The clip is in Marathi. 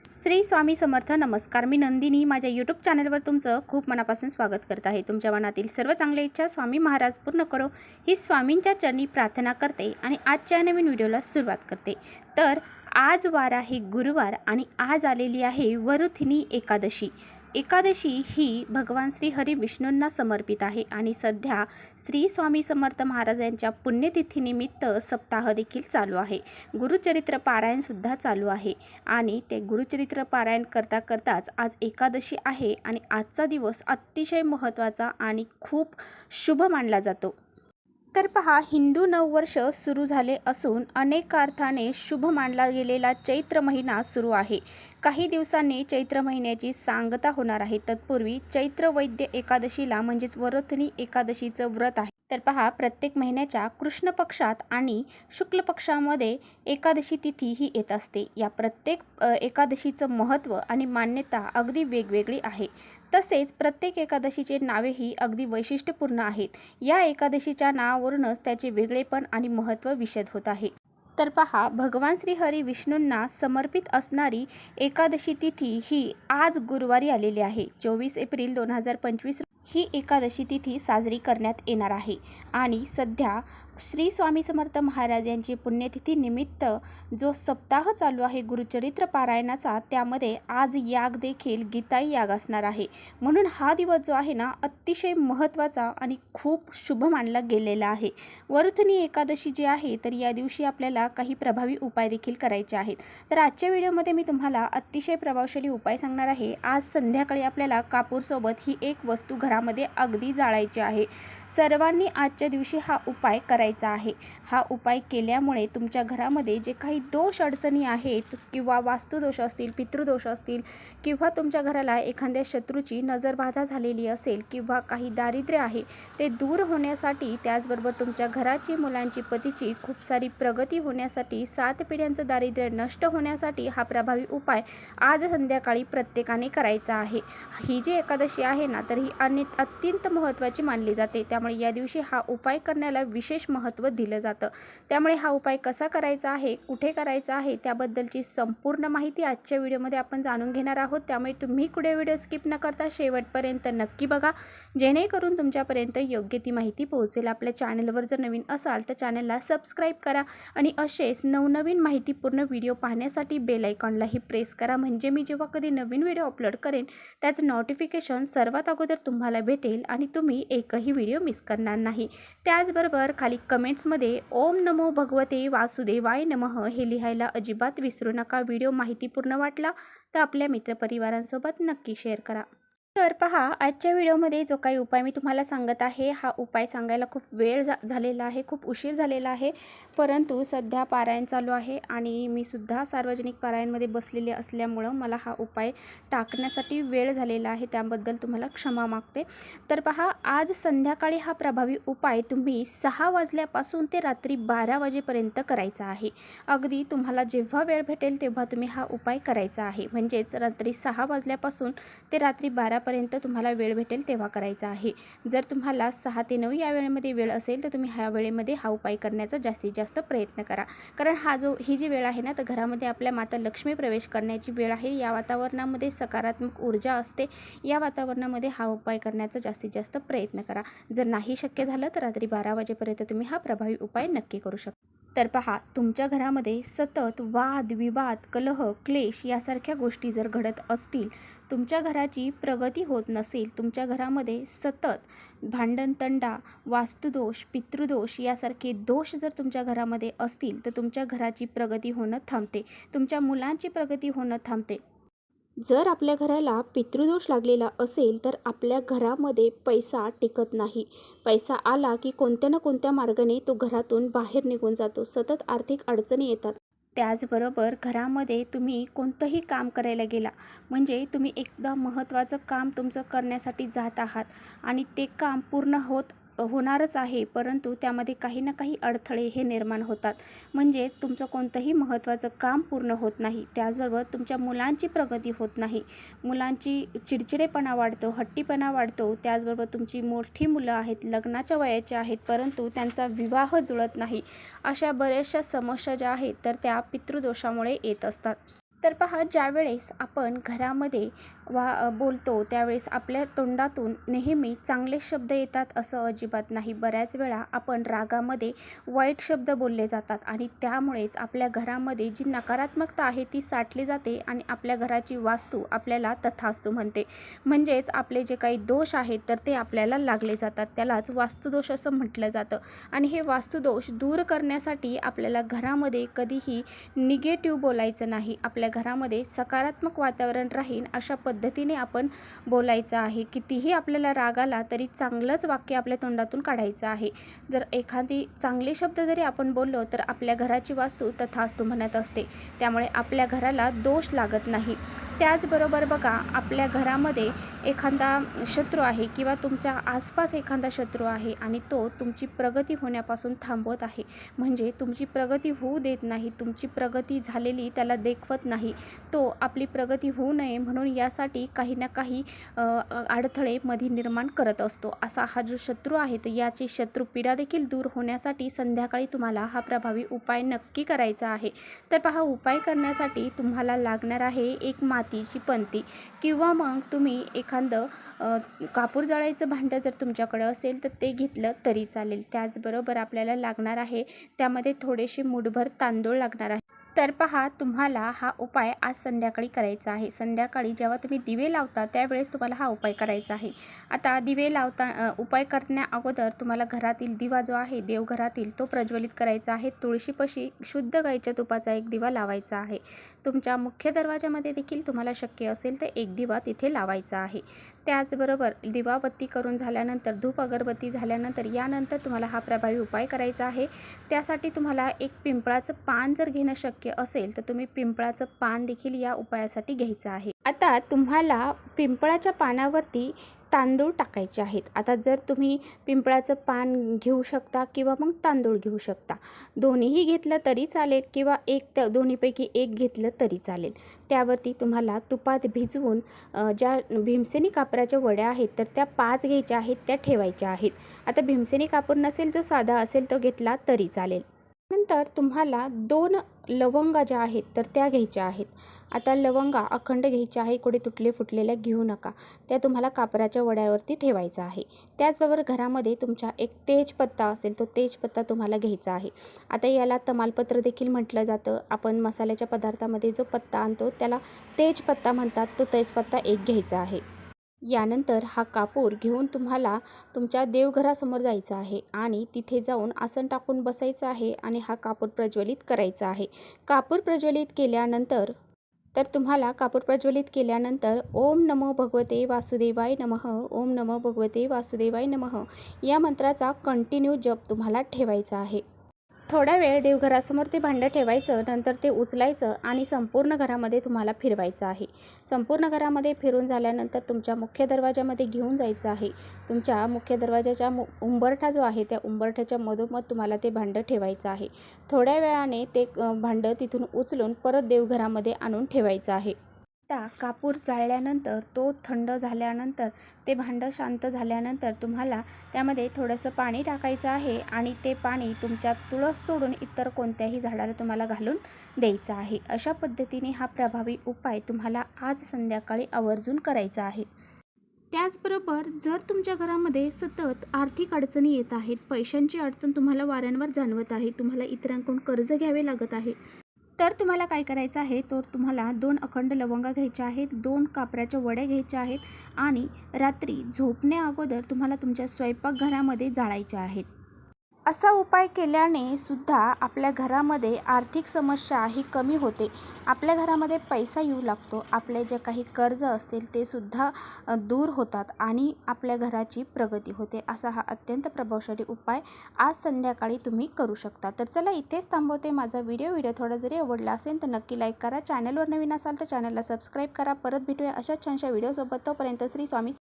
श्री स्वामी समर्थ. नमस्कार. मी नंदिनी माझ्या यूट्यूब चॅनलवर तुमचं खूप मनापासून स्वागत करत आहे. तुमच्या मनातील सर्व चांगल्या इच्छा स्वामी महाराज पूर्ण करो ही स्वामींच्या चरणी प्रार्थना करते आणि आजच्या नवीन व्हिडिओला सुरुवात करते. तर आज वार आहे गुरुवार आणि आज आलेली आहे वरुथिनी एकादशी. एकादशी ही भगवान श्री हरी विष्णूंना समर्पित आहे आणि सध्या श्री स्वामी समर्थ महाराज यांच्या पुण्यतिथीनिमित्त सप्ताह देखील चालू आहे. गुरुचरित्र पारायणसुद्धा चालू आहे आणि ते गुरुचरित्र पारायण करताच आज एकादशी आहे आणि आजचा दिवस अतिशय महत्त्वाचा आणि खूप शुभ मानला जातो. तर पहा, हिंदू नववर्ष सुरू झाले असून अनेक अर्थाने शुभ मानला गेलेला चैत्र महिना सुरू आहे. काही दिवसांनी चैत्र महिन्याची सांगता होणार आहे. तत्पूर्वी चैत्र वैद्य एकादशीला म्हणजेच वरुथिनी एकादशीचं व्रत आहे. तर पहा, प्रत्येक महिन्याच्या कृष्ण पक्षात आणि शुक्ल पक्षामध्ये एकादशी तिथी ही येत असते. या प्रत्येक एकादशीचं महत्त्व आणि मान्यता अगदी वेगवेगळी आहे. तसेच प्रत्येक एकादशीचे नावेही अगदी वैशिष्ट्यपूर्ण आहेत. या एकादशीच्या नावावरूनच त्याचे वेगळेपण आणि महत्त्व विशद होत आहे. तर पहा, भगवान श्री हरी विष्णूंना समर्पित असणारी एकादशी तिथी ही आज गुरुवारी आलेली आहे. 24 एप्रिल 2025 ही एकादशी तिथी साजरी करण्यात येणार आहे आणि सध्या श्री स्वामी समर्थ महाराज यांची पुण्यतिथी निमित्त जो सप्ताह चालू आहे गुरुचरित्र पारायणाचा, त्यामध्ये आज याग देखील गीताई याग असणार आहे. म्हणून हा दिवस जो आहे ना, अतिशय महत्त्वाचा आणि खूप शुभ मानला गेलेला आहे. वरुथिनी एकादशी जी आहे, तर या दिवशी आपल्याला काही प्रभावी उपाय देखील करायचे आहेत. तर आजच्या व्हिडिओमध्ये मी तुम्हाला अतिशय प्रभावशाली उपाय सांगणार आहे. आज संध्याकाळी आपल्याला कापूरसोबत ही एक वस्तू घरामध्ये अगदी जाळायची आहे. सर्वांनी आजच्या दिवशी हा उपाय करायचा आहे. हा उपाय केल्यामुळे तुमच्या घरामध्ये जे काही दोष अडचणी आहेत किंवा वास्तुदोष असतील, पितृदोष असतील किंवा तुमच्या घराला एखाद्या शत्रूची नजरबाधा झालेली असेल किंवा काही दारिद्र्य आहे ते दूर होण्यासाठी, त्याचबरोबर तुमच्या घराची, मुलांची, पतीची खूप सारी प्रगती होण्यासाठी, 7 पिढ्यांचं दारिद्र्य नष्ट होण्यासाठी हा प्रभावी उपाय आज संध्याकाळी प्रत्येकाने करायचा आहे. ही जी एकादशी आहे ना, तर ही अत्यंत महत्त्वाची मानली जाते. त्यामुळे या दिवशी हा उपाय करण्याला विशेष महत्त्व दिलं जातं. त्यामुळे हा उपाय कसा करायचा आहे, कुठे करायचा आहे, त्याबद्दलची संपूर्ण माहिती आजच्या व्हिडिओमध्ये आपण जाणून घेणार आहोत. त्यामुळे तुम्ही कुठे व्हिडिओ स्किप न करता शेवटपर्यंत नक्की बघा, जेणेकरून तुमच्यापर्यंत योग्य ती माहिती पोहोचेल. आपल्या चॅनलवर जर नवीन असाल तर चॅनलला सबस्क्राईब करा आणि असेच नवनवीन माहितीपूर्ण व्हिडिओ पाहण्यासाठी बेल आयकॉनलाही प्रेस करा. म्हणजे मी जेव्हा कधी नवीन व्हिडिओ अपलोड करेन त्याचं नोटिफिकेशन सर्वात अगोदर तुम्हाला भेटेल आणि तुम्ही एकही व्हिडिओ मिस करणार नाही. त्याचबरोबर खाली कमेंट्समध्ये ओम नमो भगवते वासुदेवाय नमः हे लिहायला अजिबात विसरू नका. व्हिडिओ माहितीपूर्ण वाटला तर आपल्या मित्रपरिवारांसोबत नक्की शेअर करा. तर पहा, आजच्या व्हिडिओमध्ये जो काही उपाय मी तुम्हाला सांगत आहे, हा उपाय सांगायला खूप वेळ झालेला आहे, खूप उशीर झालेला आहे. परंतु सध्या पारायण चालू आहे आणि मी सुद्धा सार्वजनिक पारायणमध्ये बसलेले असल्यामुळं मला हा उपाय टाकण्यासाठी वेळ झालेला आहे. त्याबद्दल तुम्हाला क्षमा मागते. तर पहा, आज संध्याकाळी हा प्रभावी उपाय तुम्ही 6 वाजल्यापासून ते रात्री 12 वाजेपर्यंत करायचा आहे. अगदी तुम्हाला जेव्हा वेळ भेटेल तेव्हा तुम्ही हा उपाय करायचा आहे. म्हणजेच रात्री 6 वाजल्यापासून ते रात्री 12 पर्यंत तुम्हाला वेळ भेटेल तेव्हा करायचा आहे. जर तुम्हाला 6 ते 9 या वेळेमध्ये वेळ असेल तर तुम्ही ह्या वेळेमध्ये हा उपाय करण्याचा जास्तीत जास्त प्रयत्न करा. कारण ही जी वेळ आहे ना, तर घरामध्ये आपल्या माता लक्ष्मी प्रवेश करण्याची वेळ आहे. या वातावरणामध्ये सकारात्मक ऊर्जा असते. या वातावरणामध्ये हा उपाय करण्याचा जास्तीत जास्त प्रयत्न करा. जर नाही शक्य झालं तर रात्री 12 वाजेपर्यंत तुम्ही हा प्रभावी उपाय नक्की करू शकता. तर पहा, तुमच्या घरामध्ये सतत वाद विवाद, कलह, क्लेश यासारख्या गोष्टी जर घडत असतील, तुमच्या घराची प्रगती होत नसेल, तुमच्या घरामध्ये सतत भांडण, तंडा, वास्तुदोष, पितृदोष यासारखे दोष जर तुमच्या घरामध्ये असतील तर तुमच्या घराची प्रगती होणं थांबते, तुमच्या मुलांची प्रगती होणं थांबते. जर आपल्या घराला पितृदोष लागलेला असेल तर आपल्या घरामध्ये पैसा टिकत नाही. पैसा आला की कोणत्या ना कोणत्या मार्गाने तो घरातून बाहेर निघून जातो. सतत आर्थिक अडचणी येतात. त्याचबरोबर घरामध्ये तुम्ही कोणतंही काम करायला गेला म्हणजे तुम्ही एकदा महत्त्वाचं काम तुमचं करण्यासाठी जात आहात आणि ते काम पूर्ण होणारच आहे, परंतु त्यामध्ये काही ना काही अडथळे हे निर्माण होतात. म्हणजेच तुमचं कोणतंही महत्त्वाचं काम पूर्ण होत नाही. त्याचबरोबर तुमच्या मुलांची प्रगती होत नाही. मुलांची चिडचिडेपणा वाढतो, हट्टीपणा वाढतो. त्याचबरोबर तुमची मोठी मुलं आहेत, लग्नाच्या वयाचे आहेत, परंतु त्यांचा विवाह जुळत नाही. अशा बऱ्याचशा समस्या ज्या आहेत तर त्या पितृदोषामुळे येत असतात. तर पहा, ज्यावेळेस आपण घरामध्ये बोलतो त्यावेळेस आपल्या तोंडातून नेहमी चांगले शब्द येतात असं अजिबात नाही. बऱ्याच वेळा आपण रागामध्ये वाईट शब्द बोलले जातात आणि त्यामुळेच आपल्या घरामध्ये जी नकारात्मकता आहे ती साठली जाते आणि आपल्या घराची वास्तू आपल्याला तथास्तु म्हणते. म्हणजेच आपले जे काही दोष आहेत तर ते आपल्याला लागले जातात. त्यालाच वास्तुदोष असं म्हटलं जातं. आणि हे वास्तुदोष दूर करण्यासाठी आपल्याला घरामध्ये कधीही निगेटिव्ह बोलायचं नाही. आपल्या घरामध्ये सकारात्मक वातावरण राहील अशा पद्धतीने आपण बोलायचं आहे. कितीही आपल्याला राग आला तरी चांगलंच वाक्य आपल्या तोंडातून काढायचं आहे. जर एखादी चांगले शब्द जरी आपण बोललो तर आपल्या घराची वास्तू तथास्तु म्हणत असते. त्यामुळे आपल्या घराला दोष लागत नाही. त्याचबरोबर बघा, आपल्या घरामध्ये एखादा शत्रू आहे किंवा तुमच्या आसपास एखादा शत्रू आहे आणि तो तुमची प्रगती होण्यापासून थांबवत आहे. म्हणजे तुमची प्रगती होऊ देत नाही, तुमची प्रगती झालेली त्याला देखवत नाही. तो आपली प्रगती होऊ नये म्हणून यासाठी काही ना काही अडथळे मध्ये निर्माण करत असतो. असा हा जो शत्रू आहे तर याची शत्रुपीडा देखील दूर होण्यासाठी संध्याकाळी तुम्हाला हा प्रभावी उपाय नक्की करायचा आहे. तर पहा, उपाय करण्यासाठी तुम्हाला लागणार आहे एक मातीची पंती किंवा मग तुम्ही एखादं कापूर जाळायचं भांडं जर तुमच्याकडे असेल तर ते घेतलं तरी चालेल. त्याचबरोबर आपल्याला लागणार आहे त्यामध्ये थोडेसे मूठभर तांदूळ लागणार आहे. तर पहा, तुम्हाला हा उपाय आज संध्याकाळी करायचा आहे. संध्याकाळी जेव्हा तुम्ही दिवे लावता त्यावेळेस तुम्हाला हा उपाय करायचा आहे. आता दिवे लावता उपाय करण्या अगोदर तुम्हाला घरातील दिवा जो आहे देवघरातील तो प्रज्वलित करायचा आहे. तुळशीपाशी शुद्ध गाईच्या तुपाचा एक दिवा लावायचा आहे. तुमच्या मुख्य दरवाजामध्ये देखील तुम्हाला शक्य असेल तर एक दिवा तिथे लावायचा आहे. त्याचबरोबर दिवाबत्ती करून झाल्यानंतर धूप अगरबत्ती झाल्यानंतर यानंतर तुम्हाला हा प्रभावी उपाय करायचा आहे. त्यासाठी तुम्हाला एक पिंपळाचं पान जर घेणं शक्य असेल तर तुम्ही पिंपळाचं पान देखील या उपायासाठी घ्यायचं आहे. आता तुम्हाला पिंपळाच्या पानावरती तांदूळ टाकायचे आहेत. आता जर तुम्ही पिंपळाचं पान घेऊ शकता किंवा मग तांदूळ घेऊ शकता, दोन्हीही घेतलं तरी चालेल किंवा दोन्हीपैकी एक घेतलं तरी चालेल. त्यावरती तुम्हाला तुपात भिजवून ज्या भीमसेनी कापराच्या वड्या आहेत तर त्या 5 घ्यायच्या आहेत, त्या ठेवायच्या आहेत. आता भीमसेनी कापूर नसेल, जो साधा असेल तो घेतला तरी चालेल. नंतर तुम्हाला 2 लवंगा ज्या आहेत तर त्या घ्यायच्या आहेत. आता लवंगा अखंड घ्यायच्या आहे, कुठे तुटले फुटलेल्या घेऊ नका. त्या तुम्हाला कापराच्या वड्यावरती ठेवायचा आहे. त्याचबरोबर घरामध्ये तुमच्या एक तेजपत्ता असेल, तो तेजपत्ता तुम्हाला घ्यायचा आहे. आता याला तमालपत्र देखील म्हटलं जातं. आपण मसाल्याच्या पदार्थामध्ये जो पत्ता आणतो त्याला तेजपत्ता म्हणतात. तो तेजपत्ता एक घ्यायचा आहे. यानंतर हा कापूर घेऊन तुम्हाला तुमच्या देवघरासमोर जायचं आहे आणि तिथे जाऊन आसन टाकून बसायचं आहे आणि हा कापूर प्रज्वलित करायचा आहे. कापूर प्रज्वलित केल्यानंतर ओम नमो भगवते वासुदेवाय नमः, ओम नमो भगवते वासुदेवाय नमः या मंत्राचा कंटिन्यू जप तुम्हाला ठेवायचा आहे. थोडा वेळ देवघरासमोर ते भांडं ठेवायचं, नंतर ते उचलायचं आणि संपूर्ण घरामध्ये तुम्हाला फिरवायचं आहे. संपूर्ण घरामध्ये फिरून झाल्यानंतर तुमच्या मुख्य दरवाजामध्ये घेऊन जायचं आहे. तुमच्या मुख्य दरवाजाच्या उंबरठा जो आहे त्या उंबरठ्याच्या मधोमध तुम्हाला ते भांडं ठेवायचं आहे. थोड्या वेळाने ते भांडं तिथून उचलून परत देवघरामध्ये आणून ठेवायचं आहे. आता कापूर जाळल्यानंतर तो थंड झाल्यानंतर ते भांडं शांत झाल्यानंतर तुम्हाला त्यामध्ये थोडंसं पाणी टाकायचं आहे आणि ते पाणी तुमच्या तुळस सोडून इतर कोणत्याही झाडाला तुम्हाला घालून द्यायचं आहे. अशा पद्धतीने हा प्रभावी उपाय तुम्हाला आज संध्याकाळी आवर्जून करायचा आहे. त्याचबरोबर जर तुमच्या घरामध्ये सतत आर्थिक अडचणी येत आहेत, पैशांची अडचण तुम्हाला वारंवार जाणवत आहे, तुम्हाला इतरांकडून कर्ज घ्यावे लागत आहे, तर तुम्हाला काय करायचं आहे, तर तुम्हाला 2 अखंड लवंगा घ्यायच्या आहेत, 2 कापराच्या वड्या घ्यायच्या आहेत आणि रात्री झोपण्या अगोदर तुम्हाला तुमच्या स्वयंपाकघरामध्ये जाळायच्या आहेत. असा उपाय केल्याने सुद्धा आपल्या घरामध्ये आर्थिक समस्या ही कमी होते. आपल्या घरामध्ये पैसा येऊ लागतो. आपले जे काही कर्ज असतील ते सुद्धा दूर होतात आणि आपल्या घराची प्रगती होते. असा हा अत्यंत प्रभावशाली उपाय आज संध्याकाळी तुम्ही करू शकता. तर चला, इथेच थांबवते. माझा व्हिडिओ थोडा जरी आवडला असेल तर नक्की लाईक करा. चॅनलवर नवीन असाल तर चॅनलला सबस्क्राईब करा. परत भेटूया अशाच छानशा व्हिडिओसोबत. तोपर्यंत श्री स्वामी